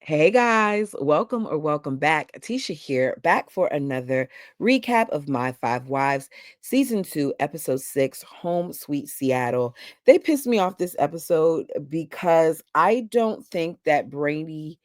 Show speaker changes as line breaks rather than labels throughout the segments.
Hey guys, welcome or welcome back. Tisha here, back for another recap of My Five Wives, Season 2, Episode 6, Home Sweet Seattle. They pissed me off this episode because I don't think that Brady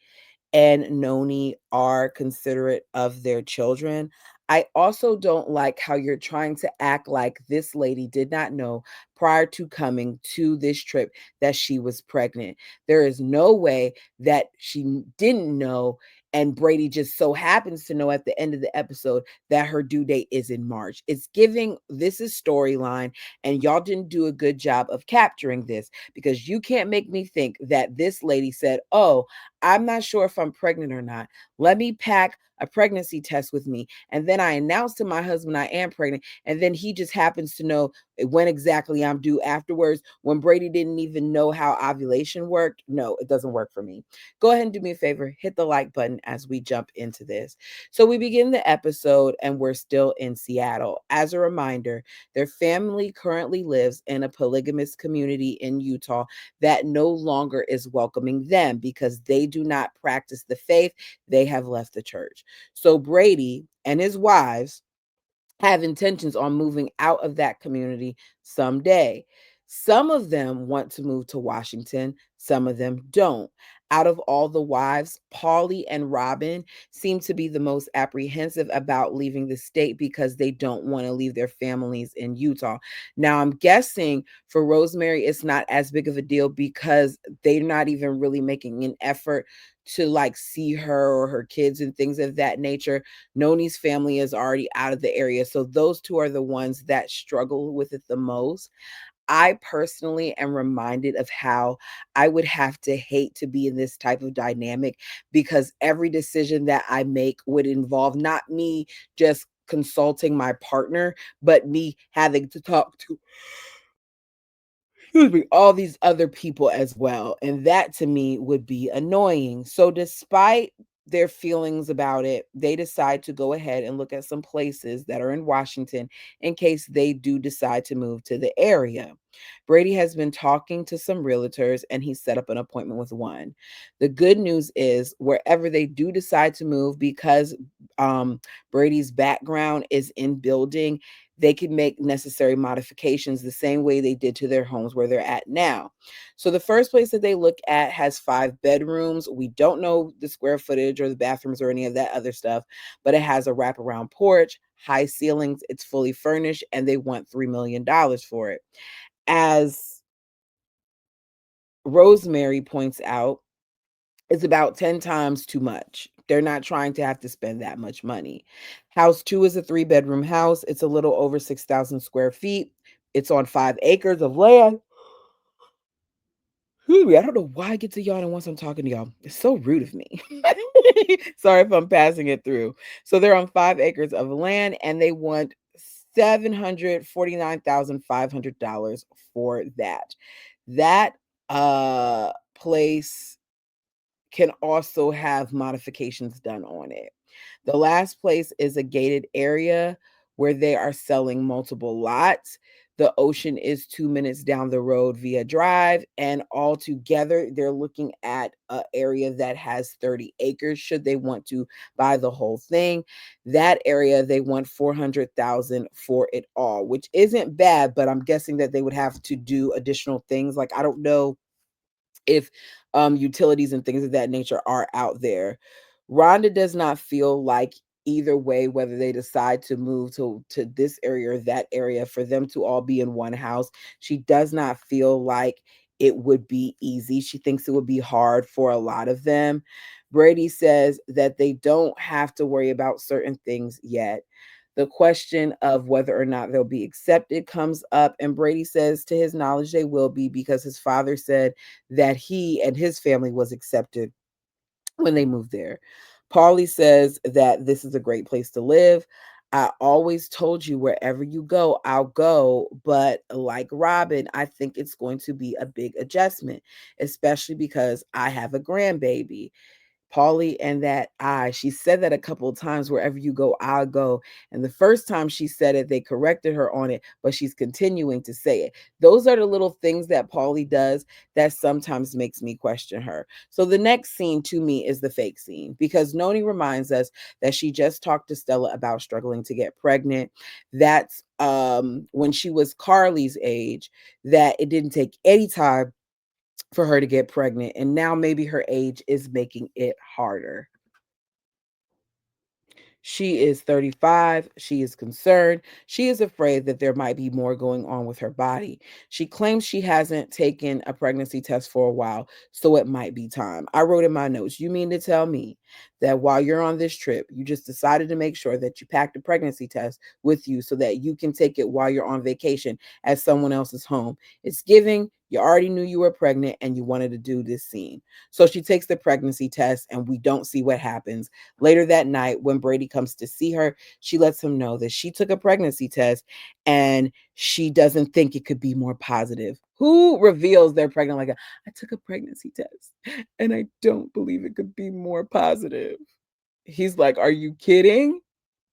and Noni are considerate of their children. I also don't like how you're trying to act like this lady did not know prior to coming to this trip that she was pregnant. There is no way that she didn't know. And Brady just so happens to know at the end of the episode that her due date is in March. It's giving this is storyline, and y'all didn't do a good job of capturing this because you can't make me think that this lady said, "Oh, I'm not sure if I'm pregnant or not. Let me pack a pregnancy test with me." And then I announce to my husband I am pregnant. And then he just happens to know when exactly I'm due afterwards when Brady didn't even know how ovulation worked. No, it doesn't work for me. Go ahead and do me a favor, hit the like button as we jump into this. So we begin the episode and we're still in Seattle. As a reminder, their family currently lives in a polygamous community in Utah that no longer is welcoming them because they do not practice the faith. They have left the church. So Brady and his wives have intentions on moving out of that community someday. Some of them want to move to Washington, some of them don't. Out of all the wives, Polly and Robin seem to be the most apprehensive about leaving the state because they don't want to leave their families in Utah. Now, I'm guessing for Rosemary, it's not as big of a deal because they're not even really making an effort to like see her or her kids and things of that nature. Noni's family is already out of the area. So those two are the ones that struggle with it the most. I personally am reminded of how I would have to hate to be in this type of dynamic because every decision that I make would involve not me just consulting my partner, but me having to talk to, excuse me, all these other people as well. And that to me would be annoying. So, despite their feelings about it, they decide to go ahead and look at some places that are in Washington in case they do decide to move to the area. Brady has been talking to some realtors and he set up an appointment with one. The good news is, wherever they do decide to move, because Brady's background is in building, they can make necessary modifications the same way they did to their homes where they're at now. So the first place that they look at has 5 bedrooms. We don't know the square footage or the bathrooms or any of that other stuff, but it has a wraparound porch, high ceilings, it's fully furnished, and they want $3 million for it. As Rosemary points out, it's about 10 times too much. They're not trying to have to spend that much money. House 2 is a 3-bedroom house. It's a little over 6,000 square feet. It's on 5 acres of land. Excuse me, I don't know why I get to yawning once I'm talking to y'all. It's so rude of me. Sorry if I'm passing it through. So they're on 5 acres of land and they want $749,500 for that. That place can also have modifications done on it. The last place is a gated area where they are selling multiple lots. The ocean is 2 minutes down the road via drive, and altogether, they're looking at an area that has 30 acres. Should they want to buy the whole thing, that area they want 400,000 for it all, which isn't bad. But I'm guessing that they would have to do additional things. Like I don't know if utilities and things of that nature are out there. Rhonda does not feel like either way, whether they decide to move to this area or that area, for them to all be in one house, she does not feel like it would be easy. She thinks it would be hard for a lot of them. Brady says that they don't have to worry about certain things yet. The question of whether or not they'll be accepted comes up, and Brady says to his knowledge they will be because his father said that he and his family was accepted when they moved there. Paulie says that this is a great place to live. I always told you wherever you go, I'll go. But like Robin, I think it's going to be a big adjustment, especially because I have a grandbaby. Polly and that I. She said that a couple of times, wherever you go, I'll go. And the first time she said it, they corrected her on it, but she's continuing to say it. Those are the little things that Polly does that sometimes makes me question her. So the next scene to me is the fake scene, because Noni reminds us that she just talked to Stella about struggling to get pregnant. That's when she was Carly's age, that it didn't take any time for her to get pregnant. And now maybe her age is making it harder. She is 35. She is concerned. She is afraid that there might be more going on with her body. She claims she hasn't taken a pregnancy test for a while, so it might be time. I wrote in my notes, you mean to tell me that while you're on this trip, you just decided to make sure that you packed a pregnancy test with you so that you can take it while you're on vacation at someone else's home? It's giving. You already knew you were pregnant and you wanted to do this scene. So she takes the pregnancy test and we don't see what happens. Later that night, when Brady comes to see her, she lets him know that she took a pregnancy test and she doesn't think it could be more positive. Who reveals they're pregnant like, I took a pregnancy test and I don't believe it could be more positive? He's like, are you kidding?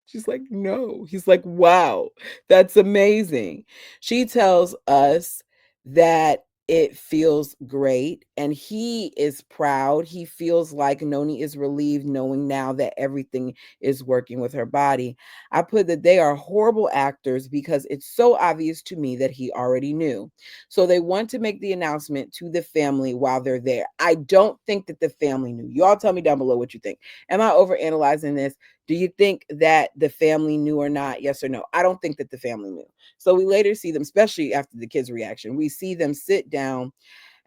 She's like, no. He's like, wow, that's amazing. She tells us that it feels great and he is proud. He feels like Noni is relieved knowing now that everything is working with her body. I put that they are horrible actors because it's so obvious to me that he already knew. So they want to make the announcement to the family while they're there. I don't think that the family knew. You all tell me down below what you think. Am I overanalyzing this? Do you think that the family knew or not? Yes or no? I don't think that the family knew. So we later see them, especially after the kids' reaction, we see them sit down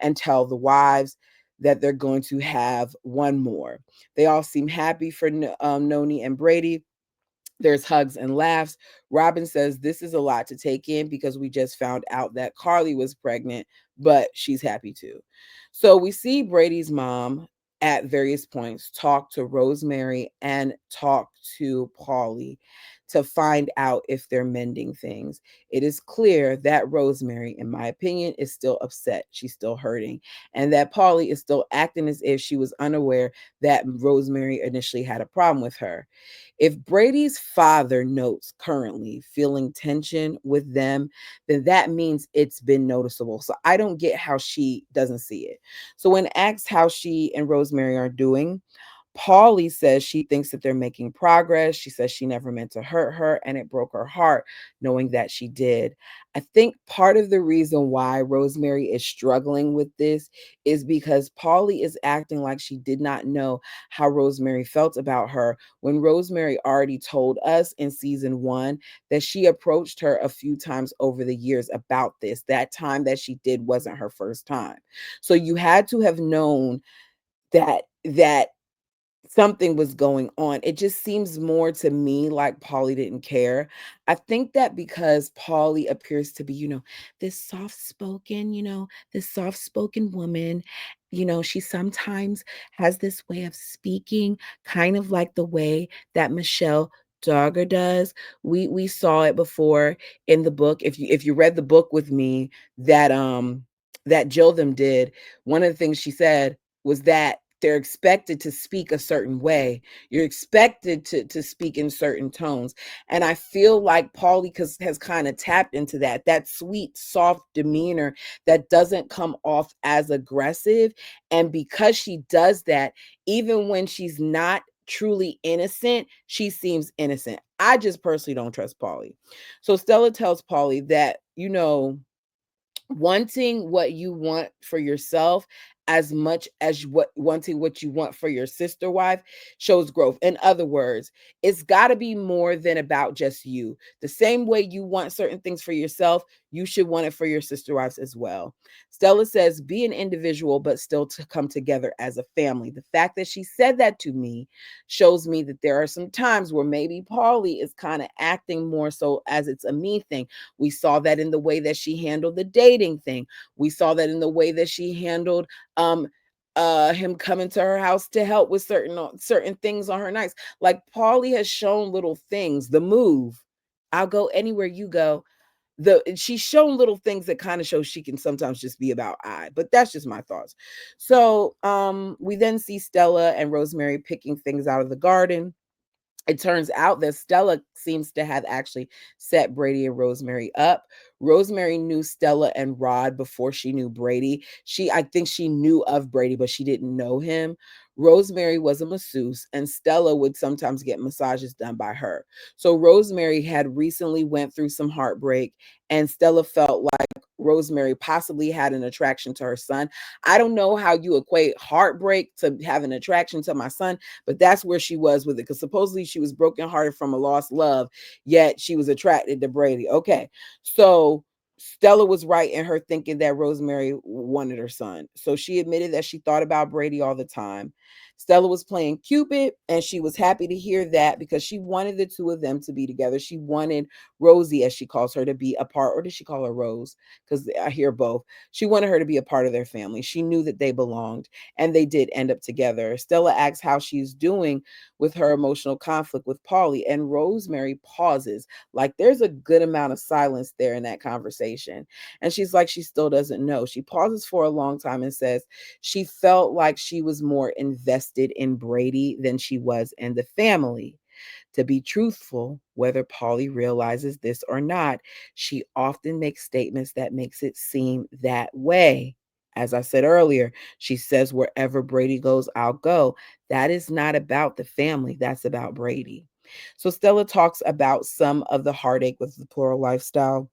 and tell the wives that they're going to have one more. They all seem happy for Noni and Brady. There's hugs and laughs. Robin says this is a lot to take in because we just found out that Carly was pregnant, but she's happy too. So we see Brady's mom at various points talk to Rosemary and talk to Polly to find out if they're mending things. It is clear that Rosemary, in my opinion, is still upset. She's still hurting. And that Polly is still acting as if she was unaware that Rosemary initially had a problem with her. If Brady's father notes currently feeling tension with them, then that means it's been noticeable. So I don't get how she doesn't see it. So when asked how she and Rosemary are doing, Paulie says she thinks that they're making progress. She says she never meant to hurt her and it broke her heart knowing that she did. I think part of the reason why Rosemary is struggling with this is because Paulie is acting like she did not know how Rosemary felt about her when Rosemary already told us in season 1 that she approached her a few times over the years about this. That time that she did wasn't her first time. So you had to have known that something was going on. It just seems more to me like Polly didn't care. I think that because Polly appears to be, this soft-spoken, this soft-spoken woman, she sometimes has this way of speaking, kind of like the way that Michelle Dogger does. We saw it before in the book. If you read the book with me that Jill them did, one of the things she said was that they're expected to speak a certain way. You're expected to speak in certain tones. And I feel like Paulie has kind of tapped into that sweet, soft demeanor that doesn't come off as aggressive. And because she does that, even when she's not truly innocent, she seems innocent. I just personally don't trust Paulie. So Stella tells Paulie that, wanting what you want for yourself as much as wanting what you want for your sister wife shows growth. In other words, it's got to be more than about just you. The same way you want certain things for yourself, you should want it for your sister wives as well. Stella says be an individual but still to come together as a family. The fact that she said that to me shows me that there are some times where maybe Paulie is kind of acting more so as it's a me thing. We saw that in the way that she handled the dating thing. We saw that in the way that she handled um him coming to her house to help with certain things on her nights. Like Paulie has shown little things. The move, I'll go anywhere you go. she's shown little things that kind of show she can sometimes just be about I, but that's just my thoughts. So we then see Stella and Rosemary picking things out of the garden. It turns out that Stella seems to have actually set Brady and Rosemary up. Rosemary knew Stella and Rod before she knew Brady. I think she knew of Brady, but she didn't know him. Rosemary was a masseuse, and Stella would sometimes get massages done by her. So Rosemary had recently went through some heartbreak, and Stella felt like Rosemary possibly had an attraction to her son. I don't know how you equate heartbreak to have an attraction to my son, but that's where she was with it, because supposedly she was brokenhearted from a lost love, yet she was attracted to Brady. Okay, so Stella was right in her thinking that Rosemary wanted her son. So she admitted that she thought about Brady all the time. Stella was playing Cupid, and she was happy to hear that because she wanted the two of them to be together. She wanted Rosie, as she calls her, to be a part, or did she call her Rose? Because I hear both. She wanted her to be a part of their family. She knew that they belonged, and they did end up together. Stella asks how she's doing with her emotional conflict with Paulie, and Rosemary pauses. Like there's a good amount of silence there in that conversation. And she's like, she still doesn't know. She pauses for a long time and says she felt like she was more invested in Brady than she was in the family. To be truthful, whether Polly realizes this or not, she often makes statements that makes it seem that way. As I said earlier, she says, wherever Brady goes, I'll go. That is not about the family, that's about Brady. So Stella talks about some of the heartache with the plural lifestyle.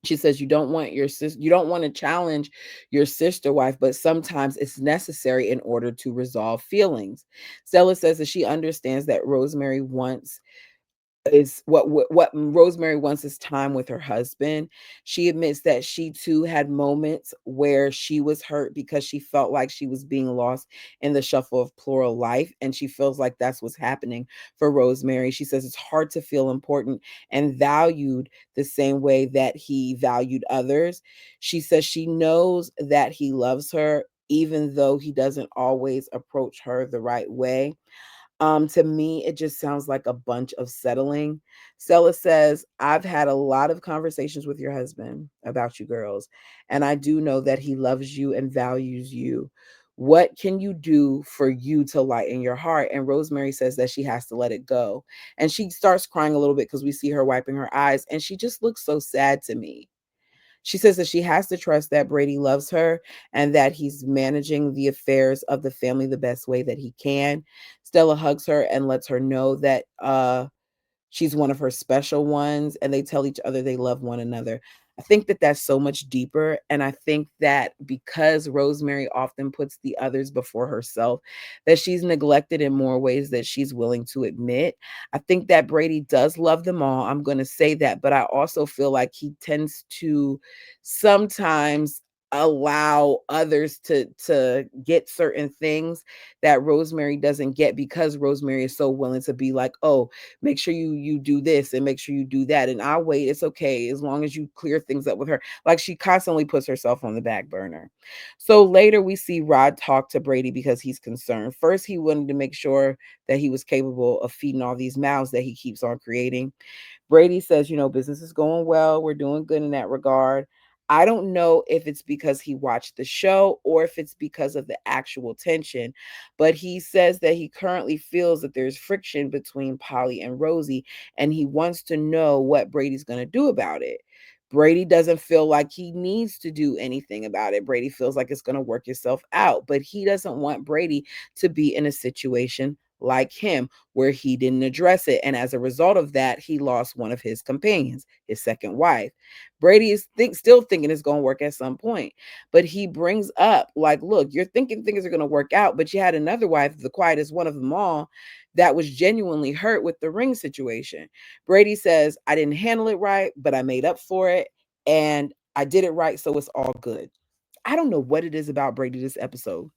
She says you don't want to challenge your sister wife, but sometimes it's necessary in order to resolve feelings. Stella says that she understands that Rosemary wants is what Rosemary wants is time with her husband. She admits that she too had moments where she was hurt because she felt like she was being lost in the shuffle of plural life, and she feels like that's what's happening for Rosemary. She says it's hard to feel important and valued the same way that he valued others. She says she knows that he loves her even though he doesn't always approach her the right way. To me, it just sounds like a bunch of settling. Stella says, I've had a lot of conversations with your husband about you girls, and I do know that he loves you and values you. What can you do for you to lighten your heart? And Rosemary says that she has to let it go. And she starts crying a little bit because we see her wiping her eyes, and she just looks so sad to me. She says that she has to trust that Brady loves her and that he's managing the affairs of the family the best way that he can. Stella hugs her and lets her know that she's one of her special ones, and they tell each other they love one another. I think that that's so much deeper. And I think that because Rosemary often puts the others before herself, that she's neglected in more ways that she's willing to admit. I think that Brady does love them all. I'm going to say that. But I also feel like he tends to sometimes allow others to get certain things that Rosemary doesn't get, because Rosemary is so willing to be like, oh, make sure you do this and make sure you do that, and I'll wait, it's okay as long as you clear things up with her. Like she constantly puts herself on the back burner. So later we see Rod talk to Brady because he's concerned. First, he wanted to make sure that he was capable of feeding all these mouths that he keeps on creating. Brady says, business is going well. We're doing good in that regard. I don't know if it's because he watched the show or if it's because of the actual tension, but he says that he currently feels that there's friction between Polly and Rosie, and he wants to know what Brady's going to do about it. Brady doesn't feel like he needs to do anything about it. Brady feels like it's going to work itself out, but he doesn't want Brady to be in a situation like him where he didn't address it. And as a result of that, he lost one of his companions, his second wife. Brady is still thinking it's going to work at some point. But he brings up, like, look, you're thinking things are going to work out, but you had another wife, the quietest one of them all, that was genuinely hurt with the ring situation. Brady says, I didn't handle it right, but I made up for it. And I did it right. So it's all good. I don't know what it is about Brady this episode,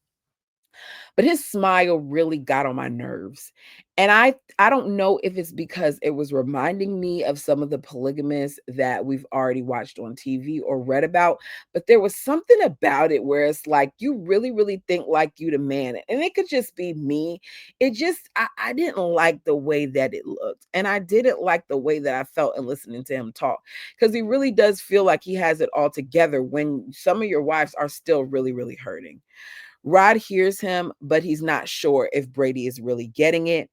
But his smile really got on my nerves. And I don't know if it's because it was reminding me of some of the polygamists that we've already watched on TV or read about, but there was something about it where it's like you really, really think like you the man. And it could just be me. It just I didn't like the way that it looked. And I didn't like the way that I felt in listening to him talk. Because he really does feel like he has it all together when some of your wives are still really, really hurting. Rod hears him, but he's not sure if Brady is really getting it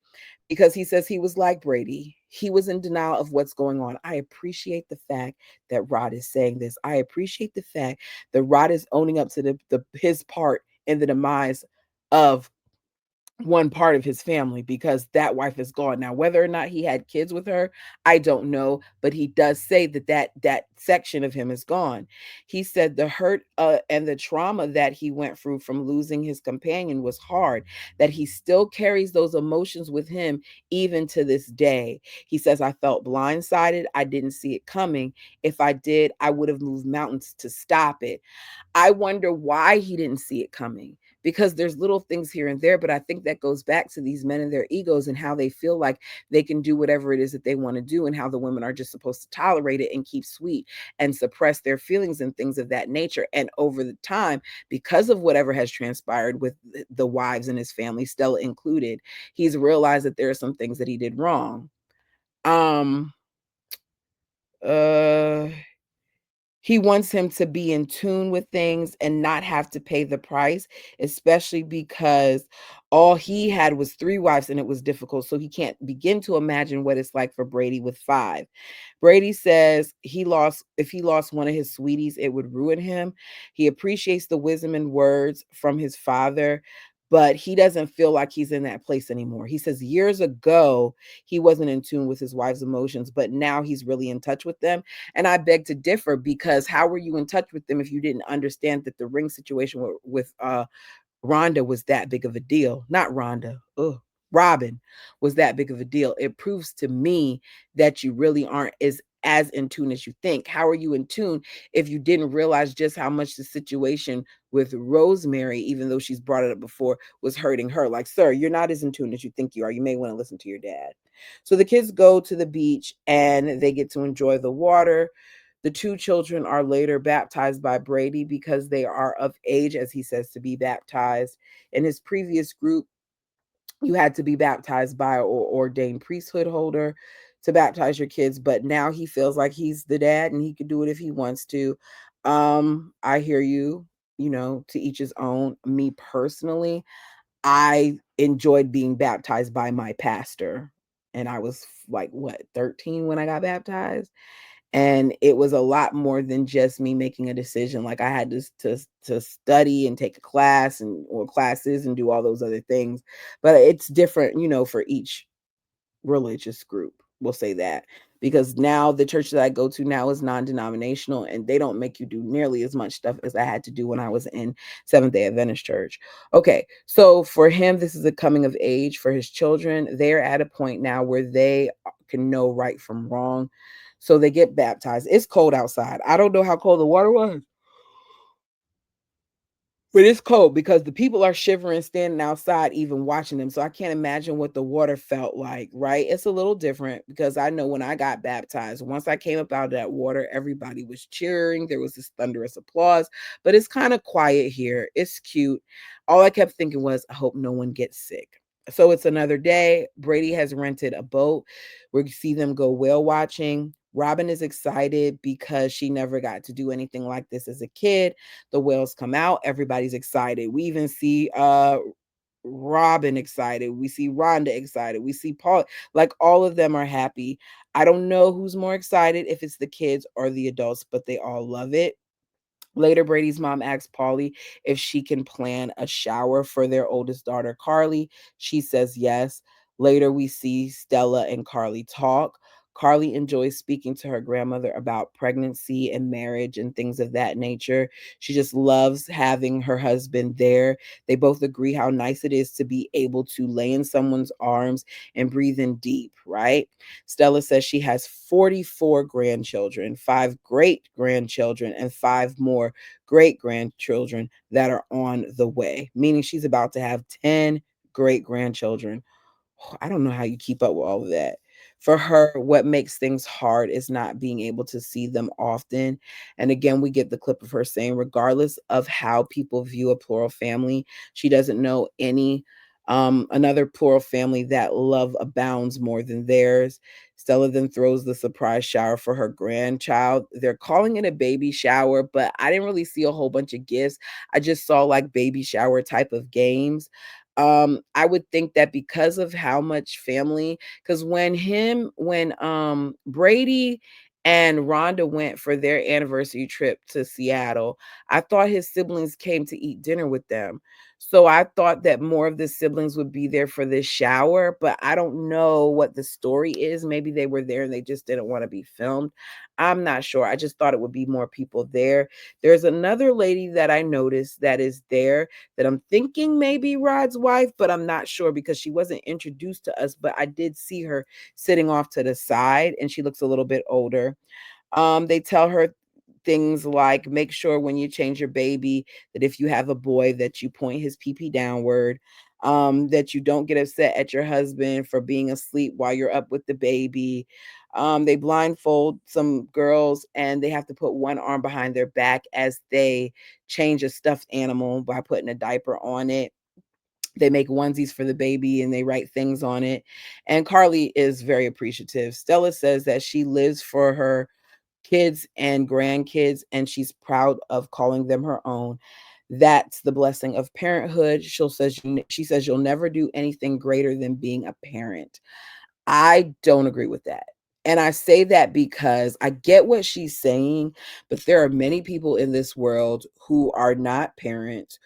because he says he was like Brady. He was in denial of what's going on. I appreciate the fact that Rod is saying this. I appreciate the fact that Rod is owning up to the his part in the demise of one part of his family because that wife is gone. Now, whether or not he had kids with her, I don't know, but he does say that that section of him is gone. He said the hurt and the trauma that he went through from losing his companion was hard, that he still carries those emotions with him even to this day. He says, I felt blindsided. I didn't see it coming. If I did, I would have moved mountains to stop it. I wonder why he didn't see it coming because there's little things here and there, but I think that goes back to these men and their egos and how they feel like they can do whatever it is that they want to do and how the women are just supposed to tolerate it and keep sweet and suppress their feelings and things of that nature. And over the time, because of whatever has transpired with the wives in his family, Stella included, he's realized that there are some things that he did wrong. Um uh he wants him to be in tune with things and not have to pay the price, especially because all he had was 3 wives and it was difficult, so he can't begin to imagine what it's like for Brady with 5. Brady says if he lost one of his sweeties, it would ruin him. He appreciates the wisdom and words from his father, but he doesn't feel like he's in that place anymore. He says years ago, he wasn't in tune with his wife's emotions, but now he's really in touch with them. And I beg to differ because how were you in touch with them if you didn't understand that the ring situation with Rhonda was that big of a deal? Not Rhonda. Ugh. Robin was that big of a deal. It proves to me that you really aren't as in tune as you think. How are you in tune if you didn't realize just how much the situation with Rosemary, even though she's brought it up before, was hurting her? Like, sir, you're not as in tune as you think you are. You may want to listen to your dad. So the kids go to the beach and they get to enjoy the water. The 2 children are later baptized by Brady because they are of age, as he says, to be baptized. In his previous group, you had to be baptized by or ordained priesthood holder to baptize your kids, but now he feels like he's the dad and he could do it if he wants to. I hear you, to each his own. Me personally, I enjoyed being baptized by my pastor, and I was like, what, 13 when I got baptized? And it was a lot more than just me making a decision. Like I had to study and take a class and or classes and do all those other things. But it's different, for each religious group. We'll say that because now the church that I go to now is non-denominational and they don't make you do nearly as much stuff as I had to do when I was in Seventh-day Adventist church. Okay, so for him, this is a coming of age for his children. They're at a point now where they can know right from wrong. So they get baptized. It's cold outside. I don't know how cold the water was, but it's cold because the people are shivering standing outside even watching them, so I can't imagine what the water felt like, right? It's a little different because I know when I got baptized, once I came up out of that water, everybody was cheering, there was this thunderous applause, but it's kinda quiet here, it's cute. All I kept thinking was, "I hope no one gets sick." So it's another day. Brady has rented a boat. We see them go whale watching. Robin is excited because she never got to do anything like this as a kid. The whales come out, everybody's excited. We even see Robin excited. We see Rhonda excited. We see Paul, like all of them are happy. I don't know who's more excited, if it's the kids or the adults, but they all love it. Later, Brady's mom asks Polly if she can plan a shower for their oldest daughter, Carly. She says yes. Later, we see Stella and Carly talk. Carly enjoys speaking to her grandmother about pregnancy and marriage and things of that nature. She just loves having her husband there. They both agree how nice it is to be able to lay in someone's arms and breathe in deep, right? Stella says she has 44 grandchildren, five great grandchildren, and five more great grandchildren that are on the way, meaning she's about to have 10 great grandchildren. I don't know how you keep up with all of that. For her, what makes things hard is not being able to see them often. And again, we get the clip of her saying, regardless of how people view a plural family, she doesn't know any another plural family that love abounds more than theirs. Stella then throws the surprise shower for her grandchild. They're calling it a baby shower, but I didn't really see a whole bunch of gifts. I just saw like baby shower type of games. I would think that because of how much family, because when Brady and Rhonda went for their anniversary trip to Seattle, I thought his siblings came to eat dinner with them. So I thought that more of the siblings would be there for this shower, but I don't know what the story is. Maybe they were there and they just didn't want to be filmed. I'm not sure. I just thought it would be more people there. There's another lady that I noticed that is there that I'm thinking maybe Rod's wife, but I'm not sure because she wasn't introduced to us, but I did see her sitting off to the side and she looks a little bit older. They tell her things like make sure when you change your baby that if you have a boy that you point his pee downward, that you don't get upset at your husband for being asleep while you're up with the baby. They blindfold some girls and they have to put one arm behind their back as they change a stuffed animal by putting a diaper on it. They make onesies for the baby and they write things on it. And Carly is very appreciative. Stella says that she lives for her kids and grandkids, and she's proud of calling them her own. That's the blessing of parenthood. She says you'll never do anything greater than being a parent. I don't agree with that. And I say that because I get what she's saying, but there are many people in this world who are not parents,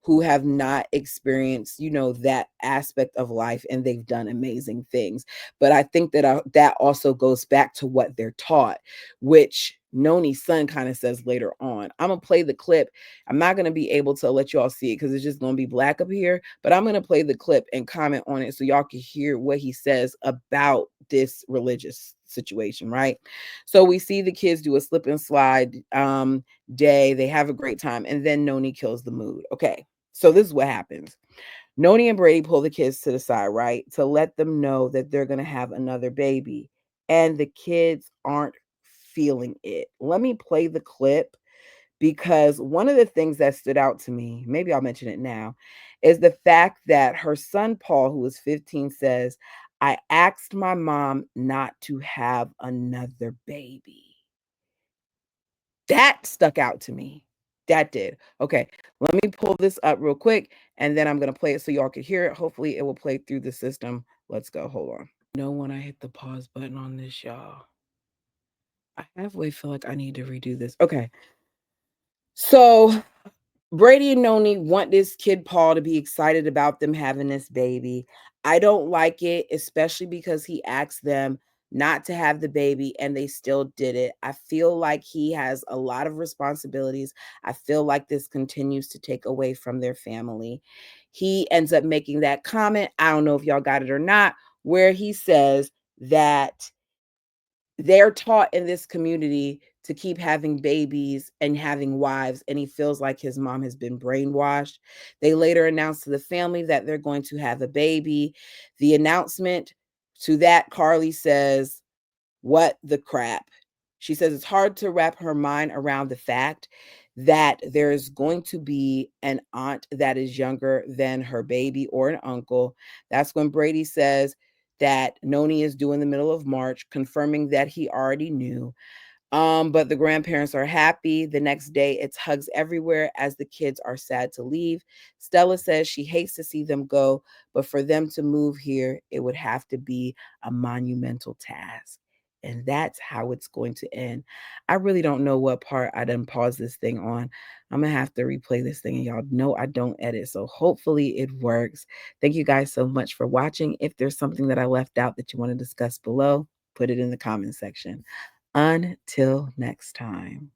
who have not experienced, that aspect of life and they've done amazing things. But I think that that also goes back to what they're taught, which Noni's son kind of says later on. I'm going to play the clip. I'm not going to be able to let you all see it because it's just going to be black up here, but I'm going to play the clip and comment on it so y'all can hear what he says about this religious situation, right? So we see the kids do a slip and slide day. They have a great time, and then Noni kills the mood. Okay, so this is what happens. Noni and Brady pull the kids to the side, right, to let them know that they're going to have another baby, and the kids aren't feeling it. Let me play the clip because one of the things that stood out to me, maybe I'll mention it now, is the fact that her son Paul, who is 15, says, I asked my mom not to have another baby. That stuck out to me. That did. Okay, let me pull this up real quick and then I'm going to play it so y'all can hear it. Hopefully, it will play through the system. Let's go. Hold on. Know when I hit the pause button on this, y'all. I halfway feel like I need to redo this. Okay. So Brady and Noni want this kid Paul to be excited about them having this baby. I don't like it, especially because he asked them not to have the baby and they still did it. I feel like he has a lot of responsibilities. I feel like this continues to take away from their family. He ends up making that comment. I don't know if y'all got it or not, where he says that they're taught in this community to keep having babies and having wives, and he feels like his mom has been brainwashed. They later announced to the family that they're going to have a baby. The announcement to that, Carly says, what the crap? She says it's hard to wrap her mind around the fact that there's going to be an aunt that is younger than her baby or an uncle. That's when Brady says that Noni is due in the middle of March, confirming that he already knew. But the grandparents are happy. The next day, it's hugs everywhere as the kids are sad to leave. Stella says she hates to see them go, but for them to move here, it would have to be a monumental task. And that's how it's going to end. I really don't know what part I done paused this thing on. I'm gonna have to replay this thing, and y'all know I don't edit, so hopefully it works. Thank you guys so much for watching. If there's something that I left out that you want to discuss below, Put it in the comment section. Until next time.